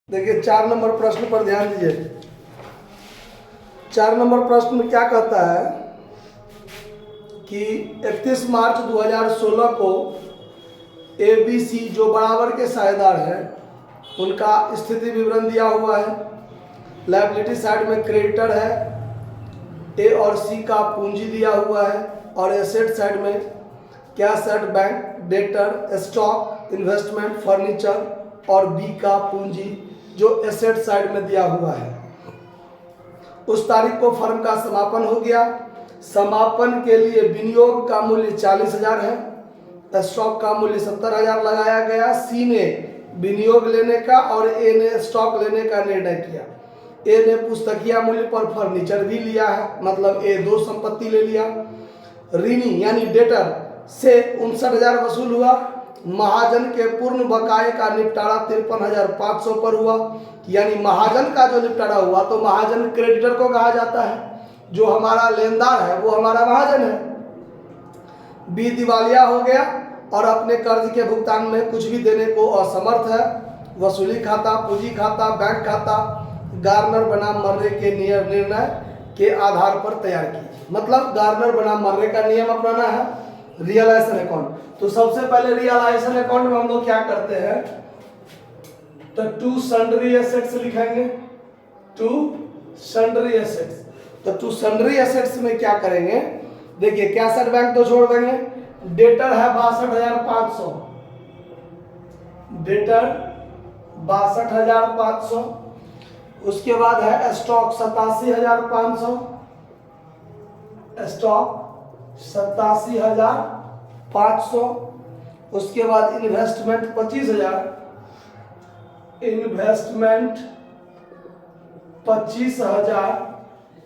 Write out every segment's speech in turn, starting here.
देखिए 4 नंबर प्रश्न पर ध्यान दीजिए। 4 नंबर प्रश्न में क्या कहता है कि 31 मार्च 2016 को ABC जो बराबर के साझेदार हैं उनका स्थिति विवरण दिया हुआ है। लायबिलिटी साइड में क्रेडिटर है, A और C का पूंजी दिया हुआ है, और एसेट साइड में cash at bank, debtor, stock, investment, furniture और B का पूंजी जो एसेट साइड में दिया हुआ है। उस तारीख को फर्म का समापन हो गया। समापन के लिए विनियोग का मूल्य 40,000 है, स्टॉक का मूल्य 70,000 लगाया गया। C ने विनियोग लेने का और A ने स्टॉक लेने का निर्णय किया। A ने पुस्तकीय मूल्य पर फर्नीचर भी लिया है, मतलब A 2 संपत्ति ले लिया। ऋणी यानी डेटर से 59,000 वसूल हुआ। महाजन के पूर्ण बकाये का निपटारा 53,500 पर हुआ, यानी महाजन का जो निपटारा हुआ तो महाजन क्रेडिटर को कहा जाता है, जो हमारा लेनदार है वो हमारा महाजन है। B दिवालिया हो गया और अपने कर्ज के भुगतान में कुछ भी देने को असमर्थ है। वसूली खाता, पूंजी खाता, बैंक खाता गार्नर बनाम मर्रे के निर्णय के आधार पर तैयार की। मतलब गार्नर बनाम मर्रे का नियम अपनाना है। रियलाइजेशन अकाउंट, तो सबसे पहले रियलाइजेशन अकाउंट में हम लोग क्या करते हैं, तो टू सन्ड्री एसेट्स लिखेंगे। टू सन्ड्री एसेट्स, तो टू सन्ड्री एसेट्स में क्या करेंगे, देखिए कैश एट बैंक तो छोड़ देंगे। डेटर है 62,500, डेटर 62,500। उसके बाद है स्टॉक 87,500, स्टॉक 87,500। उसके बाद इन्वेस्टमेंट 25,000, इन्वेस्टमेंट 25,000।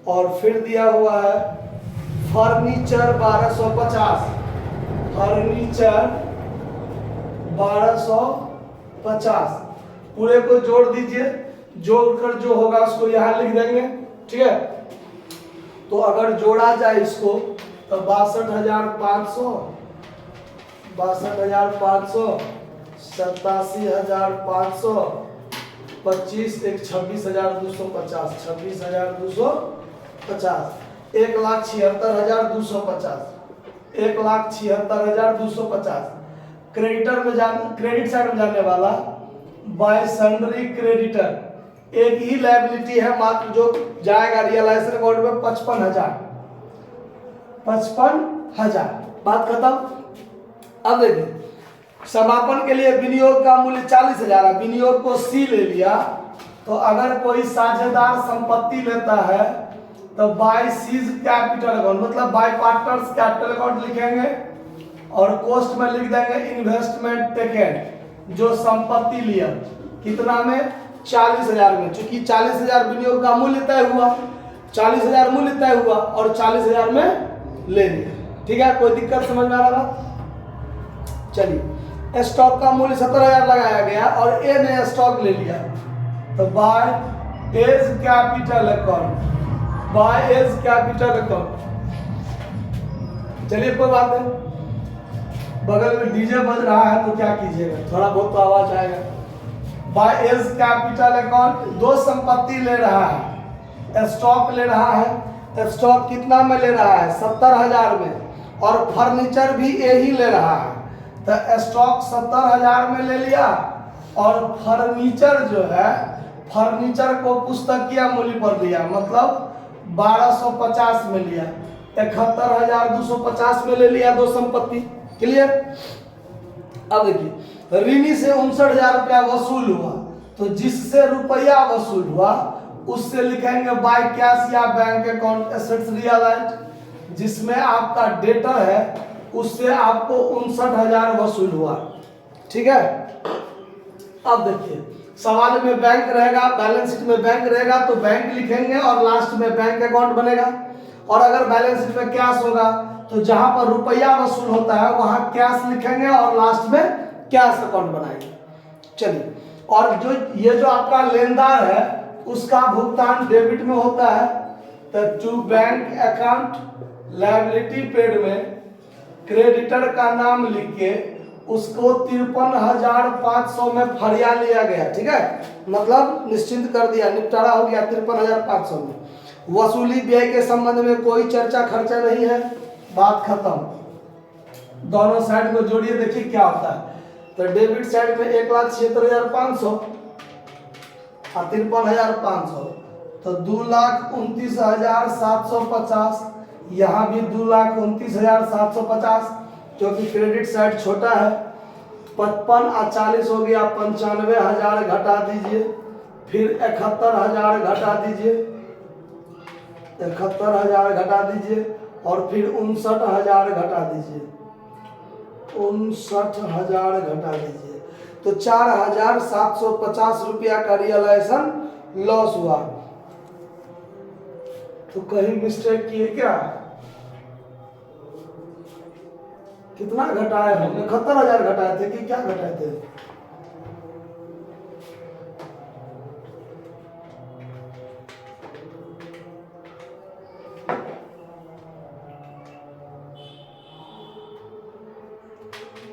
और फिर दिया हुआ है फर्नीचर 1250, फर्नीचर 1250। पूरे को जोड़ दीजिए, जोड़कर जो होगा उसको यहाँ लिख देंगे, ठीक है। तो अगर जोड़ा जाए इसको तो 62,500, 62,500, 87,500, 25 एक 26,250, 26,250, 1,76,250, 1,76,250। क्रेडिटर में क्रेडिट साइड में जाने वाला बाय सन्ड्री क्रेडिटर एक ही लायबिलिटी है मात्र, जो जाएगा रियलाइजेशन अकाउंट में 55,000, 55,000। बात खत्म। अब देखिए समापन के लिए विनियोग का मूल्य 40,000 है, विनियोग को C ले लिया। तो अगर कोई साझेदार संपत्ति लेता है तो बाय सीज कैपिटल अकाउंट, मतलब बाय पार्टनर्स कैपिटल अकाउंट लिखेंगे और कोस्ट में लिख देंगे इन्वेस्टमेंट टेकन, जो संपत्ति लिया कितना में 40,000 में। चूंकि 40,000 विनियोग का मूल्य तय हुआ, 40,000 मूल्य तय हुआ और 40,000 में ले लिया, ठीक है। कोई दिक्कत समझ में आ रहा बात? चलिए स्टॉक का मूल्य 70,000 लगाया गया और A ने स्टॉक ले लिया, तो by A's capital account, by A's capital account. चलिए कोई बात नहीं, बगल में डीजे बज रहा है तो क्या कीजिएगा, थोड़ा बहुत तो आवाज आएगा। बाय एज कैपिटल अकाउंट 2 संपत्ति ले रहा है, स्टॉक ले रहा है। स्टॉक कितना में ले रहा है, 70,000 में, और फर्नीचर भी A ही ले रहा है। तो स्टॉक 70,000 में ले लिया और फर्नीचर जो है, फर्नीचर को पुस्तकीय मूल्य पर लिया, मतलब 1250 में लिया, 71,250 में ले लिया 2 संपत्ति। क्लियर? अब देखिए ऋणी से 59,000 रुपया वसूल हुआ, तो जिससे रुपया वसूल हुआ उससे लिखेंगे बाय कैश या बैंक अकाउंट एसेट्स रियलाइज्ड। जिसमें आपका डेटर है उससे आपको 59,000 वसूल हुआ, ठीक है। अब देखिए सवाल में बैंक रहेगा, बैलेंस शीट में बैंक रहेगा तो बैंक लिखेंगे और लास्ट में बैंक अकाउंट बनेगा। और अगर बैलेंस शीट में कैश होगा तो जहां पर रुपया वसूल होता है वहां कैश लिखेंगे और लास्ट में कैश अकाउंट बनाएंगे। चलिए, और जो आपका लेनदार है उसका भुगतान डेबिट में होता है, तो to bank account liability paid में क्रेडिटर का नाम लिख के उसको 53,500 में फरिया लिया गया। ठीक है, मतलब निश्चिंत कर दिया, निपटारा हो गया 53,500 में। वसूली व्यय के संबंध में कोई चर्चा खर्चा नहीं है, बात खत्म। दोनों साइड को जोड़िए, देखिए क्या होता है। तो डेबिट साइड में 1,76,500 और 53,500, तो 2,29,750। यहाँ भी 2,29,750, क्योंकि क्रेडिट साइड छोटा है। 55 और 40 हो गया, 95,000 घटा दीजिए, फिर 71,000 घटा दीजिए, 71,000 घटा दीजिए, और फिर 59,000 घटा दीजिए, 59,000 घटा दीजिए। तो 4,750 रुपया का रियलाइजेशन लॉस हुआ। तो कहीं मिस्टेक किए क्या? कितना घटाए हमने? 71,000 घटाए थे कि क्या घटाए थे?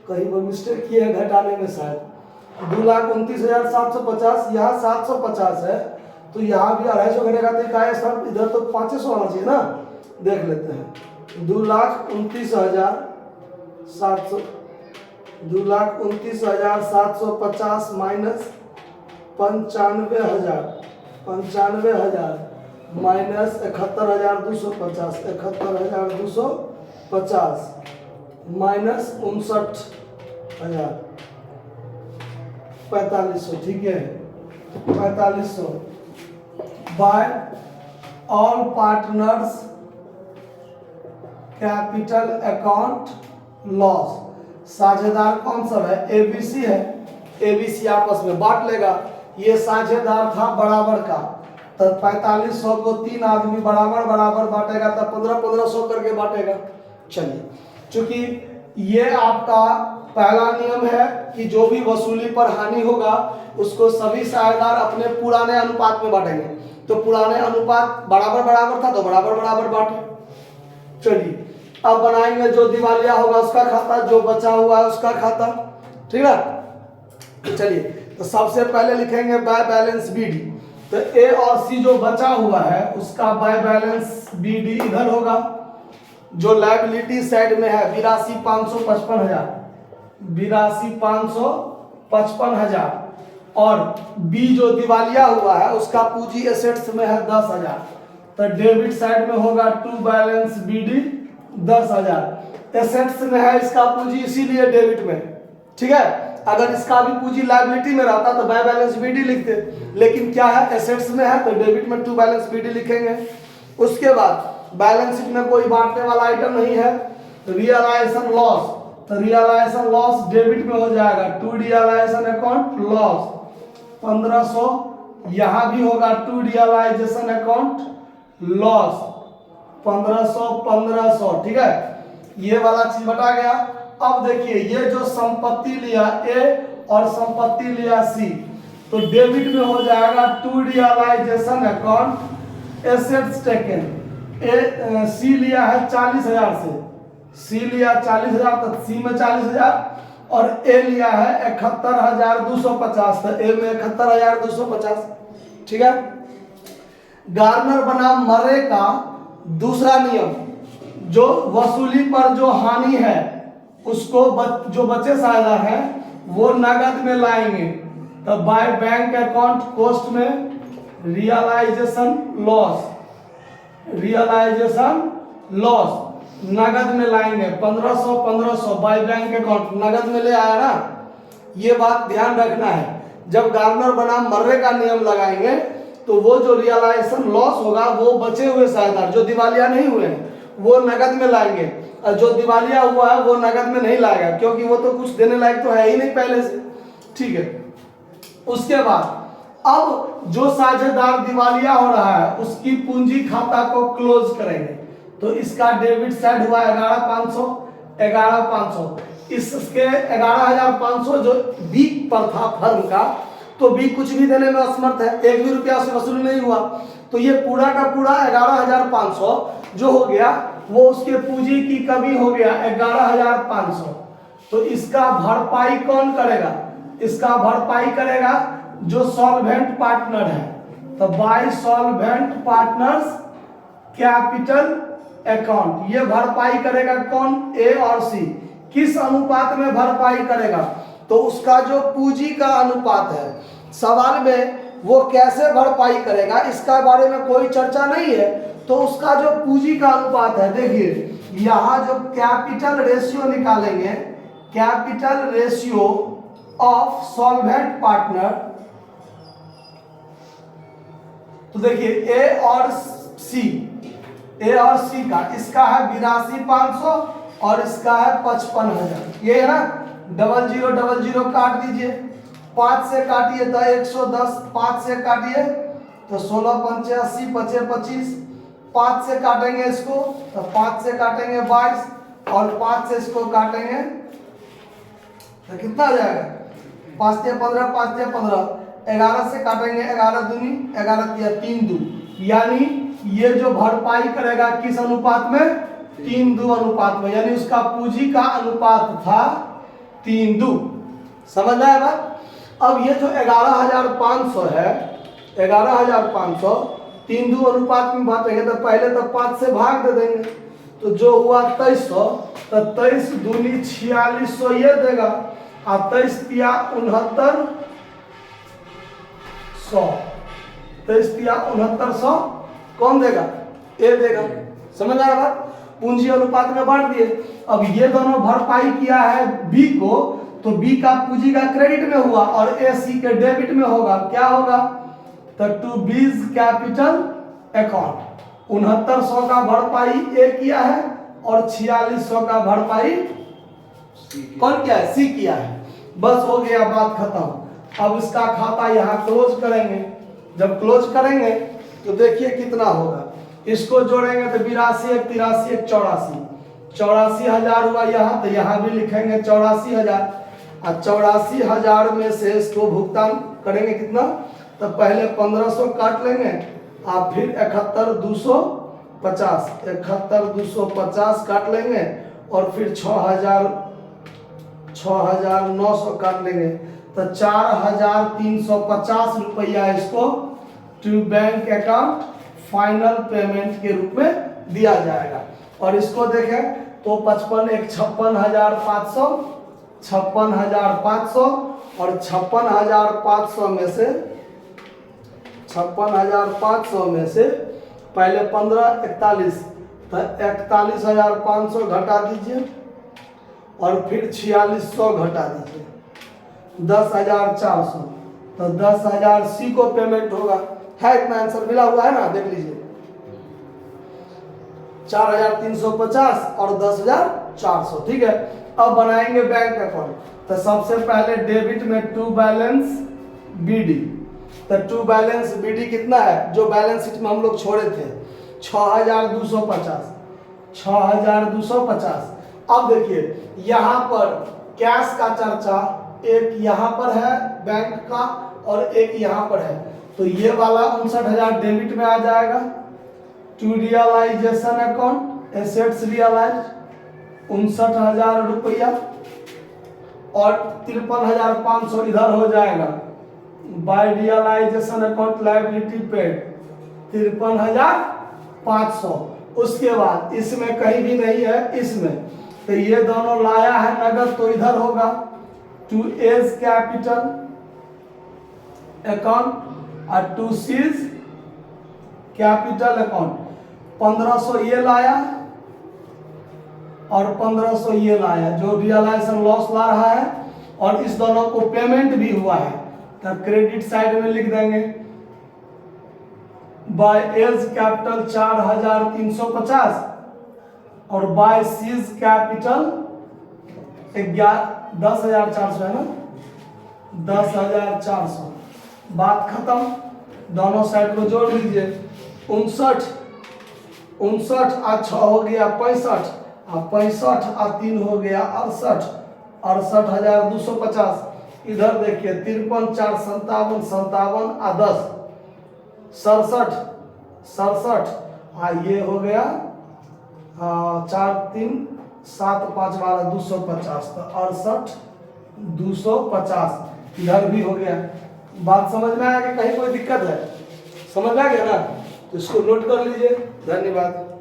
कहीं वो मिस्टेक किए है घटाने में शायद। 2,29,750, यहाँ 750 है, तो यहाँ भी 250 घटेगा तो क्या है सर? इधर तो 500 आना चाहिए ना। देख लेते हैं, 2,29,700, 2,29,750 माइनस 95,000, 95,000 माइनस 71,250, 71,250 माइनस 59,000, 4,500। ठीक है, 4,500 by all partners capital account loss. साझेदार कौन सा है? एबीसी है। एबीसी आपस में बांट लेगा। ये साझेदार था बराबर का, तो 4,500 को 3 आदमी बराबर बराबर बांटेगा, तो 1500 करके बांटेगा। चलिए, चूंकि ये आपका पहला नियम है कि जो भी वसूली पर हानि होगा उसको सभी साझेदार अपने पुराने अनुपात में बांटेंगे। तो पुराने अनुपात बराबर बराबर था, तो बराबर बराबर बांटे। चलिए, अब बनाएंगे जो दिवालिया होगा उसका खाता, जो बचा हुआ है उसका खाता। ठीक है, तो चलिए, तो सबसे पहले लिखेंगे बाय बैलेंस बीडी। तो ए और सी जो बचा हुआ है उसका बाय बैलेंस बीडी इधर होगा। जो लायबिलिटी साइड में है 82,555,000, 82,555,000, और बी जो दिवालिया हुआ है उसका पूंजी एसेट्स में है 10,000। तो डेबिट साइड में होगा टू बैलेंस बीडी 10,000। एसेट्स में है इसका पूंजी, इसीलिए डेबिट में। ठीक है, अगर इसका भी पूंजी लायबिलिटी में रहता तो बाय बैलेंस बीडी लिखते, लेकिन क्या है एसेट्स में है, तो डेबिट में टू बैलेंस बीडी लिखेंगे। उसके बाद बैलेंस शीट में कोई बांटने वाला आइटम नहीं है। रियलाइजेशन लॉस, तो रियलाइजेशन लॉस डेबिट में हो जाएगा, टू रियलाइजेशन अकाउंट लॉस 1500। यहां भी होगा टू रियलाइजेशन अकाउंट लॉस 1500, 1500। ठीक है, ये वाला चीज बटा गया। अब देखिए, ये जो संपत्ति लिया ए और संपत्ति लिया सी, तो डेबिट में हो जाएगा to realisation account assets taken. सी लिया है 40,000 से, सी लिया 40,000, तो सी में 40,000, और ए लिया है 71,250, तो ए में 71,250। ठीक है, गार्नर बनाम मर्रे का दूसरा नियम, जो वसूली पर जो हानि है उसको जो बचे साझेदार हैं वो नगद में लाएंगे। तो बाय बैंक अकाउंट कॉस्ट में रियलाइजेशन लॉस, रियलाइजेशन लॉस नगद में लाएंगे 1500, 1500 बाय बैंक अकाउंट नगद में ले आया ना। ये बात ध्यान रखना है, जब गार्नर बनाम मर्रे का नियम लगाएंगे तो वो जो रियलाइजेशन लॉस होगा वो बचे हुए साझेदार जो दिवालिया नहीं हुए हैं वो नगद में लाएंगे, और जो दिवालिया हुआ है वो नगद में नहीं लाएगा, क्योंकि वो तो कुछ देने लायक तो है ही नहीं पहले से। ठीक है, उसके बाद अब जो साझेदार दिवालिया हो रहा है उसकी पूंजी खाता को क्लोज करेंगे। तो इसका डेबिट साइड हुआ 11,500, 11,500। इसके 11,500 जो बी पर था फर्म का, तो बी कुछ भी देने में असमर्थ है, 1 भी रुपया से वसूल नहीं हुआ। तो ये पूरा का पूरा 11,500 जो हो गया वो उसके पूंजी की कमी हो गया 11,500। तो इसका भरपाई कौन करेगा? इसका भरपाई करेगा जो सॉल्वेंट पार्टनर है। तो bye solvent partners capital account, ये भरपाई करेगा कौन? ए और सी। किस अनुपात में भरपाई करेगा? तो उसका जो पूंजी का अनुपात है, सवाल में वो कैसे भरपाई करेगा इसका बारे में कोई चर्चा नहीं है। तो उसका जो पूंजी का अनुपात है, देखिए यहां जो कैपिटल रेशियो निकालेंगे, capital ratio of solvent partner, तो देखिए ए और सी, ए और सी का, इसका है 82,500 और इसका है 55,000। ये है ना, 0000 काट दीजिए, 5 से काटिए तो 110, 5 से काटिए तो 16 पंचे 80, 5 25, 5 से काटेंगे इसको तो 5 से काटेंगे 22 और 5 से इसको काटेंगे तो कितना आ जाएगा? 5 से 15, 5 से 15, 11 से काटेंगे 11 दूनी 11 तिया 3 2, यानी ये जो भरपाई करेगा किस अनुपात में? 3:2 अनुपात में, यानी उसका पूंजी का अनुपात था 3:2। समझ आया बात? अब ये जो 11,500 है, 11,500 3:2 अनुपात में बांटेंगे तो पहले तो 5 से भाग दे देंगे, तो जो हुआ 2300, तो 23 दूनी 4600 ये देगा और 23 तिया 6900, 23 तिया 6900 कौन देगा? ए देगा। समझ आ रहा बात? पूंजी अनुपात में बांट दिए। अब ये दोनों भरपाई किया है बी को, तो बी का पूंजी का क्रेडिट में हुआ और ए सी के डेबिट में होगा। क्या होगा? तो टू बीज कैपिटल अकाउंट 6900 का भरपाई ए किया है और 4600 का भरपाई कौन किया है? सी किया है। बस हो गया, बात खत्म। अब इसका खाता यहाँ क्लोज करेंगे। जब क्लोज करेंगे तो देखिए कितना होगा। इसको जोड़ेंगे तो 82 1 83 1 84, 84,000 हुआ यहाँ, तो यहाँ भी लिखेंगे 84,000 और 84,000 में से इसको भुगतान करेंगे कितना? तो पहले 1500 काट लेंगे और फिर 71,250, 71,250 काट लेंगे और फिर 6,900 काट लेंगे, तो 4,350 रुपया इसको to bank account final payment के रूप में दिया जाएगा। और इसको देखें तो 55 1 56,500, 56,500 और 56,500 में से 56,500 में से पहले 15 41, तो 41,500 घटा दीजिए और फिर 4600 घटा दीजिए, 10,400, तो 10,000 सी को पेमेंट होगा। है इतना आंसर मिला हुआ है ना, देख लीजिए 4,350 और 10,400। ठीक है, अब बनाएंगे बैंक अकाउंट। तो सबसे पहले डेबिट में टू बैलेंस बीडी, तो टू बैलेंस बीडी कितना है? जो बैलेंस शीट में हम लोग छोड़े थे 6,250, 6,250। अब देखिए यहाँ पर कैश का चर्चा एक यहाँ पर है बैंक का और एक यहाँ पर है, तो ये वाला 59,000 डेबिट में आ जाएगा। To realisation account assets realise 59,000 रुपया और 53,500 इधर हो जाएगा। By realisation account liability paid 53,500। उसके बाद इसमें कहीं भी नहीं है, इसमें तो ये दोनों लाया है नगद, तो इधर होगा टू एज कैपिटल अकाउंट और टू सीज कैपिटल अकाउंट। 1500 ये लाया और 1500 ये लाया, जो रियलाइजेशन लॉस ला रहा है, और इस दोनों को पेमेंट भी हुआ है, तब क्रेडिट साइड में लिख देंगे बाय एज कैपिटल 4,350 और बाय सीज कैपिटल 10,400 है ना, 10,400। बात खत्म। दोनों साइड को जोड़ लीजिए। 59 और 6 हो गया 65 और 65 और 3 हो गया 68, 68,250। इधर देखिए 53 4 57 57 और 10 67 67 और ये हो गया 4 3 7 5 12 250, तो 68 250 इधर भी हो गया। बात समझ में आया कि कहीं कोई दिक्कत है? समझ में आ गया ना? तो इसको नोट कर लीजिए। धन्यवाद।